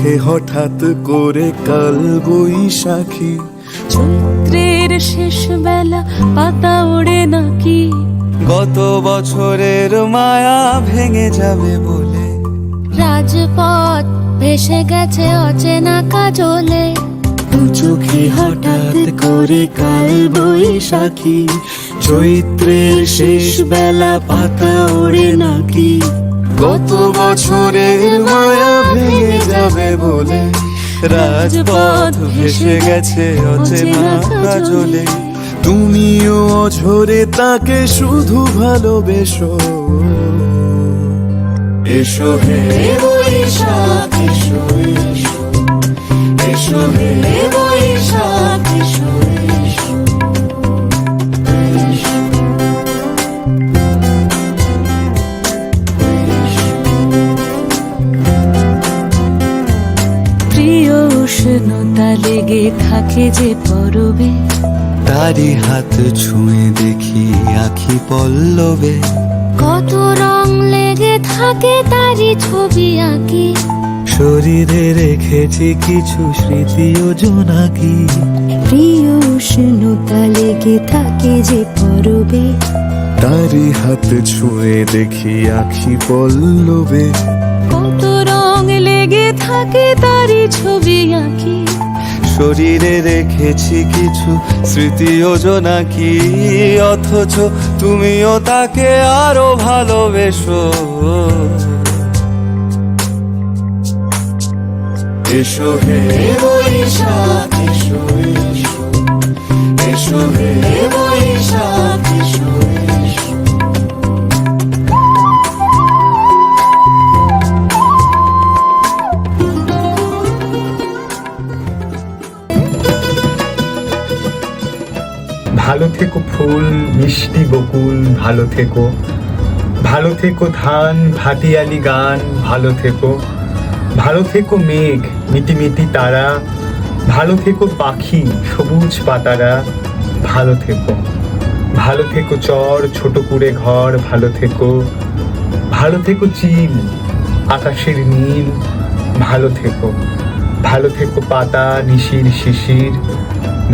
চোখে হঠাৎ করে কাল বৈশাখী, চৈত্রের শেষ বেলা পাতা ওড়ে নাকি, গত বছরের মায়া ভেঙে যাবে বলে, রাজপথ ভেসে গেছে অচেনা কাজলে, দু চোখে হঠাৎ করে কাল বৈশাখী, চৈত্রের শেষ বেলা পাতা ওড়ে নাকি, গত বছরের মায়া ভেঙে যাবে বলে, রাজপথ ভেসে গেছে অচেনা কাজলে। তুমিও অঝরে তাকে শুধু ভালোবেসো, এসো হে বৈশাখ এসো এসো, এসো হে বৈশাখ এসো এসো, এসো। প্রিয় উষ্ণতা লেগে থাকে যে পরবে, তারি হাত ছুঁয়ে দেখি আখি পল্লবে, কত রং লেগে থাকে তারই ছবি আঁকি, শরীরে রেখেছি কিছু স্মৃতি ও জোনাকি, প্রিয় উষ্ণতা লেগে থাকে যে পরবে, তারি হাত ছুঁয়ে দেখি আখি পল্লবে, কত রং লেগে থাকে তারই ছবি আঁকি, শরীরে রেখেছি কিছু স্মৃতি ও জোনাকি, অথচ তুমিও তাকে আরো ভালোবেসো, এসো হে বৈশাখ এসো এসো, এসো হে বৈশাখ এসো এসো। ভালো থেকো ফুল মিষ্টি বকুল, ভালো থেকো, ভালো থেকো ধান ভাটিয়ালি গান, ভালো থেকো, ভালো থেকো মেঘ মিটি মিটি তারা, ভালো থেকো পাখি সবুজ পাতারা, ভালো থেকো, ভালো থেকো চর ছোট কুড়ে ঘর, ভালো থেকো, ভালো থেকো চিল আকাশের নীল, ভালো থেকো, ভালো থেকো পাতা নিশির শিশির,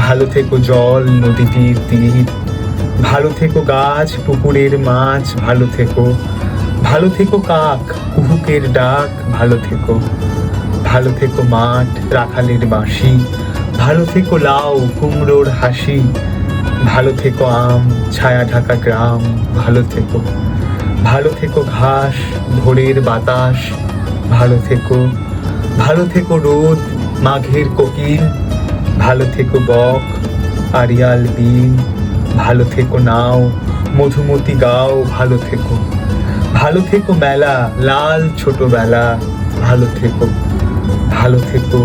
ভালো থেকো জল নদীটির তীর, ভালো থেকো গাছ পুকুরের মাছ, ভালো থেকো, ভালো থেকো কাক কুহুকের ডাক, ভালো থেকো, ভালো থেকো মাঠ রাখালের বাঁশি, ভালো থেকো লাউ কুমড়োর হাসি, ভালো থেকো আম ছায়া ঢাকা গ্রাম, ভালো থেকো, ভালো থেকো ঘাস ভোরের বাতাস, ভালো থেকো, ভালো থেকো রোদ মাঘের কোকিল, ভালো থেকো বক আরিয়াল বিন, ভালো থেকো নাও মধুমতি গাও, ভালো থেকো, ভালো থেকো মেলা লাল ছোটবেলা, ভালো থেকো, ভালো থেকো,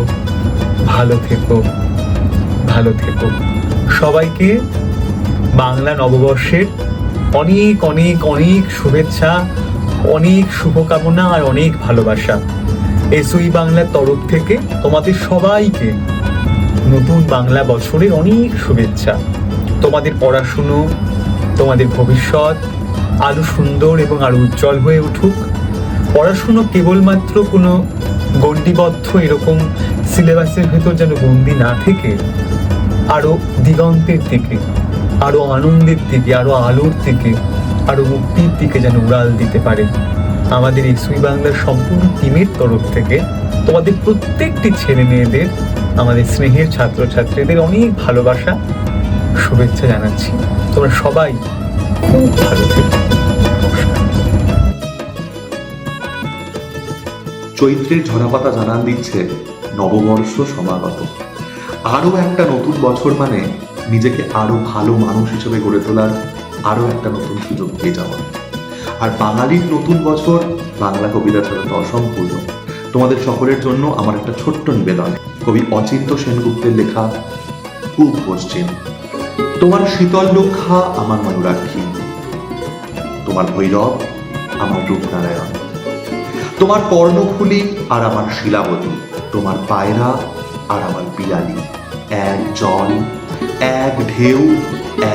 ভালো থেকো, ভালো থেকো। সবাইকে বাংলা নববর্ষের অনেক অনেক অনেক শুভেচ্ছা, অনেক শুভকামনা আর অনেক ভালোবাসা। এসওই বাংলার তরফ থেকে তোমাদের সবাইকে নতুন বাংলা বছরের অনেক শুভেচ্ছা। তোমাদের পড়াশুনো তোমাদের ভবিষ্যৎ আরো সুন্দর এবং আরো উজ্জ্বল হয়ে উঠুক। পড়াশুনো কেবলমাত্র কোনো গণ্ডিবদ্ধ এরকম সিলেবাসের ভেতর যেন বন্দি না থেকে আরো দিগন্তের দিকে, আরো আনন্দের দিকে, আরো আলোর দিকে, আরো মুক্তির দিকে যেন উড়াল দিতে পারে। আমাদের এসওই বাংলার সম্পূর্ণ টিমের তরফ থেকে তোমাদের প্রত্যেকটি ছেলে মেয়েদের, আমাদের স্নেহের ছাত্রছাত্রীদের অনেক ভালোবাসা শুভেচ্ছা জানাচ্ছি। তোমরা সবাই খুব ভালো থেকো। চৈত্রের ঝরাপাতা জানান দিচ্ছে নববর্ষ সমাগত। আরো একটা নতুন বছর মানে নিজেকে আরো ভালো মানুষ হিসেবে গড়ে তোলার আরো একটা নতুন সুযোগ পেয়ে যাওয়া। আর বাঙালির নতুন বছর বাংলা কবিতা ছাড়া তো অসম্পূর্ণ। তোমাদের সকলের জন্য আমার একটা ছোট্ট নিবেদন, কবি অচিন্ত সেনগুপ্তের লেখা পূব পশ্চিম। তোমার শীতল রক্ষা আমার মনুরাক্ষী, তোমার ভৈরব আমার রূপনারায়ণ, তোমার কর্ণফুলি আর আমার শিলাবতী, তোমার পায়রা আর আমার পিয়ালি, এক জল এক ঢেউ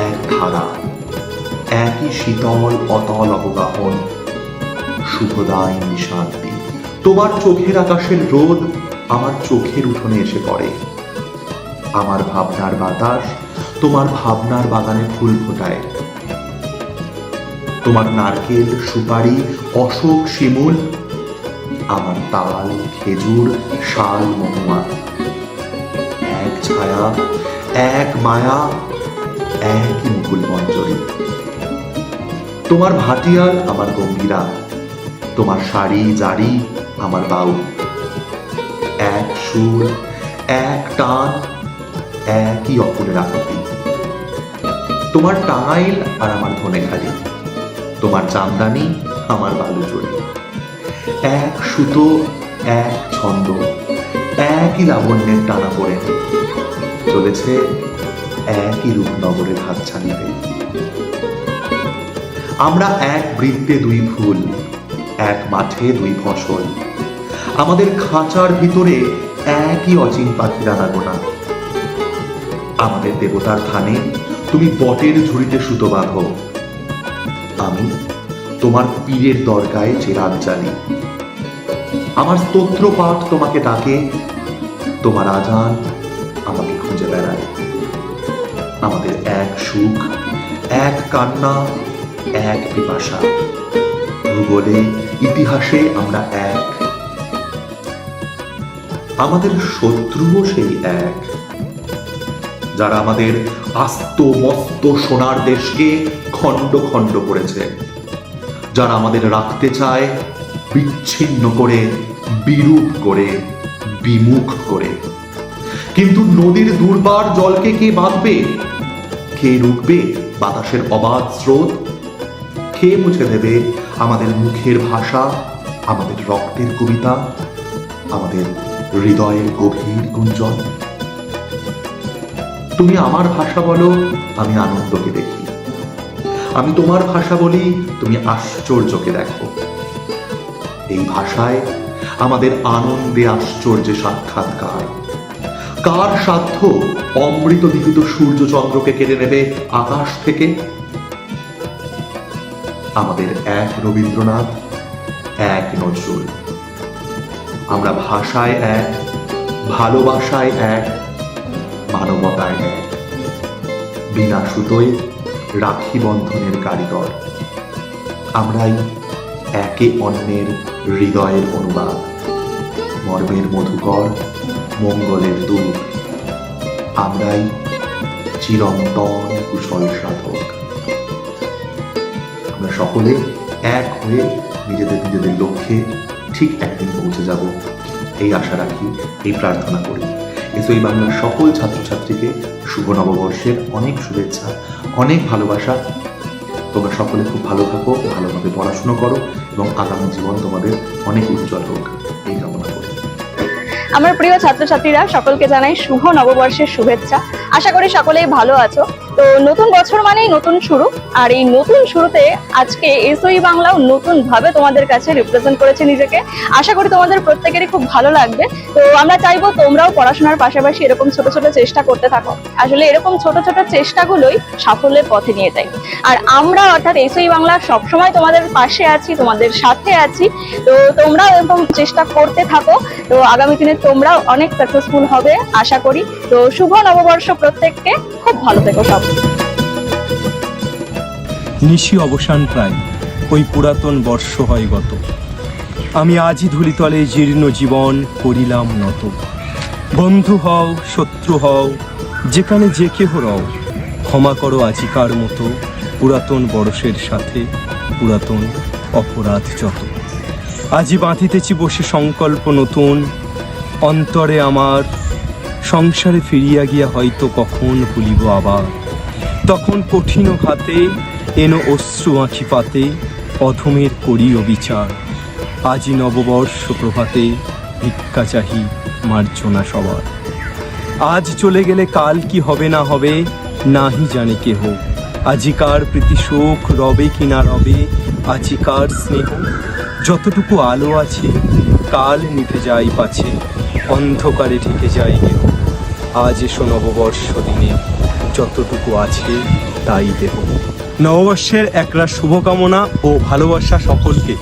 এক ধারা, একই শীতল অতল অবগাহন, শুভদায়িনী শান্তি। তোমার চোখের আকাশের রোদ আমার চোখের উঠোনে এসে পড়ে। আমার ভাবনার বাতাস তোমার ভাবনার বাগানে ফুল ফোটায়। তোমার নারকেল, সুপারি, অশোক, শিমুল আমার তাল, খেজুর, শাল, মহুয়া। এক ছায়া, এক মায়া, একই মুকুল মঞ্জরি। তোমার ভাটিয়াল আমার গম্ভীরা, তোমার শাড়ি জারি আমার বাউ। এক সুর, এক টান, একই অকুলের আকুতি। তোমার টাঙ্গাইল আর আমার ধনেখালি, তোমার জামদানি আমার বালুচরি। এক সুতো, এক ছন্দ, একই লাবণ্যের টানা পড়ে চলেছে একই রূপনগরের হাতছানিতে। আমরা এক বৃত্তে দুই ফুল, এক মাঠে দুই ফসল। আমাদের খাঁচার ভিতরে একই অচিন পাখির আনাগোনা। আমাদের দেবতার থানে তুমি বটের ঝুড়িতে সুতো বাঁধো, আমি তোমার পীরের দরগায় চেরাগ জ্বালি। আমার স্তোত্র পাঠ তোমাকে ডাকে, তোমার আজান আমাকে খুঁজে বেড়ায়। আমাদের এক সুখ, এক কান্না, এক পিপাসা। ভূগোলে, ইতিহাসে আমরা এক। আমাদের শত্রুও সেই এক, যারা আমাদের আস্ত মস্ত সোনার দেশকে খণ্ড খণ্ড করেছে, যারা আমাদের রাখতে চায় বিচ্ছিন্ন করে, বিরূপ করে, বিমুখ করে। কিন্তু নদীর দুর্বার জলকে কে বাঁধবে? কে রুখবে বাতাসের অবাধ স্রোত? কে মুছে দেবে আমাদের মুখের ভাষা, আমাদের রক্তের কবিতা, আমাদের হৃদয়ের গভীর গুঞ্জন? তুমি আমার ভাষা বলো, আমি আনন্দকে দেখি। আমি তোমার ভাষা বলি, তুমি আশ্চর্যকে দেখো। এই ভাষায় আমাদের আনন্দে আশ্চর্যে সাক্ষাৎকার। কার সাধ্য অমৃত দীপিত সূর্য চন্দ্রকে কেড়ে নেবে আকাশ থেকে? আমাদের এক রবীন্দ্রনাথ, এক নজরুল। আমরা ভাষায় এক, ভালোবাসায় এক, মানবতায় এক। বিনা সুতোয় রাখি বন্ধনের কারিগর। আমরাই একে অন্যের হৃদয়ের অনুবাদ, মর্মের মধুকর, মঙ্গলের দূত। আমরাই চিরন্তন কুশল সাধক। আমরা সকলে এক হয়ে নিজেদের নিজেদের লক্ষ্যে ঠিক একদিন পৌঁছে যাব, এই আশা রাখি, এই প্রার্থনা করি। এসওই বাংলার সকল ছাত্রছাত্রীকে শুভ নববর্ষের অনেক শুভেচ্ছা, অনেক ভালোবাসা। তোমরা সকলে খুব ভালো থাকো, ভালোভাবে পড়াশুনো করো এবং আগামী জীবন তোমাদের অনেক উজ্জ্বল হোক, এই কামনা করি। আমার প্রিয় ছাত্রছাত্রীরা, সকলকে জানাই শুভ নববর্ষের শুভেচ্ছা। আশা করি সকলেই ভালো আছো। তো নতুন বছর মানেই নতুন শুরু, আর এই নতুন শুরুতে আজকে এসওই বাংলাও নতুন ভাবে তোমাদের কাছে রিপ্রেজেন্ট করেছে নিজেকে। আশা করি তোমাদের প্রত্যেকেরই খুব ভালো লাগবে। তো আমরা চাইবো তোমরাও পড়াশোনার পাশাপাশি এরকম ছোট ছোট চেষ্টা করতে থাকো। আসলে এরকম ছোট ছোট চেষ্টাগুলোই সাফল্যের পথে নিয়ে যায়। আর আমরা অর্থাৎ এসওই বাংলা সবসময় তোমাদের পাশে আছি, তোমাদের সাথে আছি। তো তোমরাও এরকম চেষ্টা করতে থাকো। তো আগামী দিনে তোমরাও অনেক সাকসেসফুল হবে আশা করি। তো শুভ নববর্ষ প্রত্যেককে, খুব ভালো থেকো সব। নিশি অবসান প্রায়, ওই পুরাতন বর্ষ হয় গত। আমি আজই ধূলিতলে জীর্ণ জীবন করিলাম নত। বন্ধু হও, শত্রু হও, যেখানে যে কেহ রও, ক্ষমা করো আজিকার মতো পুরাতন বরষের সাথে পুরাতন অপরাধ যত। আজি বাঁধিতেছি বসে সংকল্প নতুন, অন্তরে আমার সংসারে ফিরিয়া গিয়া হয়তো কখন ভুলিব আবার। তখন কঠিন ঘাতে এনো অশ্রু আঁখি পাতে, অধমের করিও বিচার। আজি নববর্ষ প্রভাতে ভিক্ষা চাহি মার্জনা সবার। আজ চলে গেলে কাল কি হবে না হবে নাহি জানে কেহ। আজিকার প্রীতি সুখ রবে কি না রবে, আজিকার স্নেহ যতটুকু আলো আছে কাল নিভে যায় পাছে, অন্ধকারে ঢেকে যায় কেহ। আজ এসো নববর্ষ দিনে যতটুকু আছে তাই দেহ। নববর্ষের একরা শুভকামনা ও ভালোবাসা সকলকে।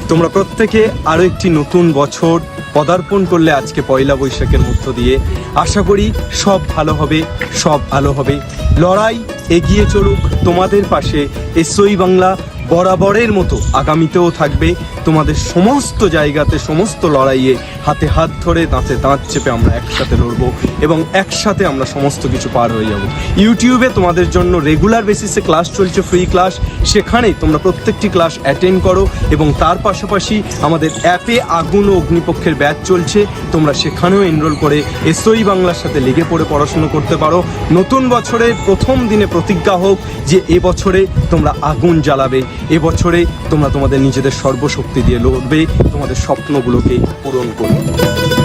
তোমরা প্রত্যেকে আরও একটি নতুন বছর পদার্পণ করলে আজকে পয়লা বৈশাখের মধ্য দিয়ে। আশা করি সব ভালো হবে, সব ভালো হবে। লড়াই এগিয়ে চলুক তোমাদের পাশে। এসওই বাংলা বরাবরের মতো আগামীতেও থাকবে তোমাদের সমস্ত জায়গাতে, সমস্ত লড়াইয়ে হাতে হাত ধরে, দাঁতে দাঁত চেপে আমরা একসাথে লড়বো এবং একসাথে আমরা সমস্ত কিছু পার হয়ে যাব। ইউটিউবে তোমাদের জন্য রেগুলার বেসিসে ক্লাস চলছে, ফ্রি ক্লাস, সেখানেই তোমরা প্রত্যেকটি ক্লাস অ্যাটেন্ড করো এবং তার পাশাপাশি আমাদের অ্যাপে আগুন ও অগ্নিপক্ষের ব্যাচ চলছে, তোমরা সেখানেও এনরোল করে এসওই বাংলার সাথে লেগে পড়ে পড়াশুনো করতে পারো। নতুন বছরের প্রথম দিনে প্রতিজ্ঞা হোক যে এবছরে তোমরা আগুন জ্বালাবে, এবছরে তোমরা তোমাদের নিজেদের সর্বশক্তি দিয়ে লড়বে, তোমাদের স্বপ্নগুলোকে পূরণ করবে।